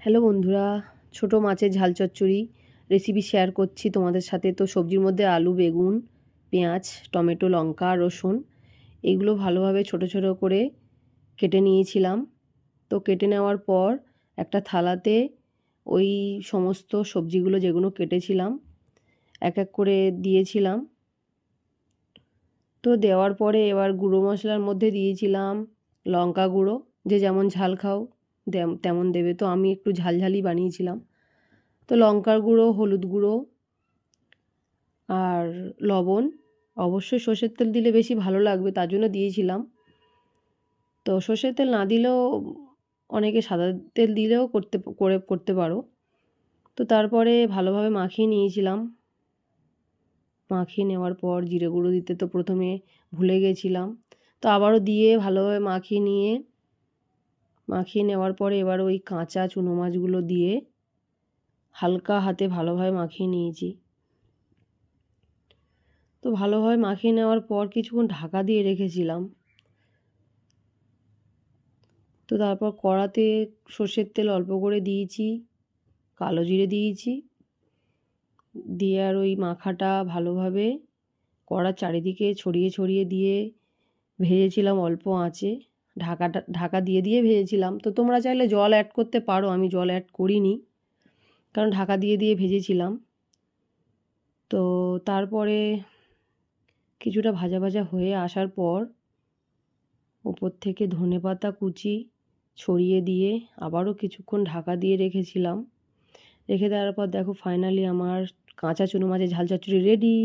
Hello বন্ধুরা, ছোট মাছের ঝাল চচ্চড়ি রেসিপি শেয়ার করছি তোমাদের সাথে। তো সবজির মধ্যে আলু, বেগুন, পেঁয়াজ, টমেটো, লঙ্কা, রসুন এগুলো ভালোভাবে ছোট ছোট করে কেটে নিয়েছিলাম। তো কেটে নেওয়ার পর একটা থালাতে ওই সমস্ত সবজিগুলো যেগুলো কেটেছিলাম এক এক করে দিয়েছিলাম। তো দেওয়ার পরে এবার গুঁড়ো মশলার মধ্যে দিয়েছিলাম লঙ্কা গুঁড়ো, যে যেমন ঝাল খাও তেমন দেবে। তো আমি একটু ঝালঝালি বানিয়েছিলাম। তো লঙ্কার গুঁড়ো, হলুদ গুঁড়ো আর লবণ, অবশ্যই সর্ষের তেল দিলে বেশি ভালো লাগবে তার জন্য দিয়েছিলাম। তো সর্ষের তেল না দিলেও অনেকে সাদা তেল দিলেও করতে পারো। তো তারপরে ভালোভাবে মাখিয়ে নিয়েছিলাম। মাখিয়ে নেওয়ার পর জিরে গুঁড়ো দিতে তো প্রথমে ভুলে গেছিলাম, তো আবারও দিয়ে ভালোভাবে মাখিয়ে নেওয়ার পরে এবার ওই কাঁচা চুনো মাছগুলো দিয়ে হালকা হাতে ভালোভাবে মাখিয়ে নিয়েছি। তো ভালোভাবে মাখিয়ে নেওয়ার পর কিছুক্ষণ ঢাকা দিয়ে রেখেছিলাম। তো তারপর কড়াতে সর্ষের তেল অল্প করে দিয়েছি, কালো জিরে দিয়েছি, দিয়ে আর ওই মাখাটা ভালোভাবে কড়ার চারিদিকে ছড়িয়ে ছড়িয়ে দিয়ে ভেজেছিলাম অল্প আঁচে। ঢাকা দিয়ে দিয়ে ভেজেছিলাম। তো তোমরা চাইলে জল অ্যাড করতে পারো, আমি জল অ্যাড করিনি কারণ ঢাকা দিয়ে দিয়ে ভেজেছিলাম। তো তারপরে কিছুটা ভাজা ভাজা হয়ে আসার পর ওপর থেকে ধনেপাতা কুচি ছড়িয়ে দিয়ে আবারও কিছুক্ষণ ঢাকা দিয়ে রেখেছিলাম। রেখে দেওয়ার পর দেখো ফাইনালি আমার কাঁচা চুনো মাছের ঝাল চচ্চড়ি রেডি।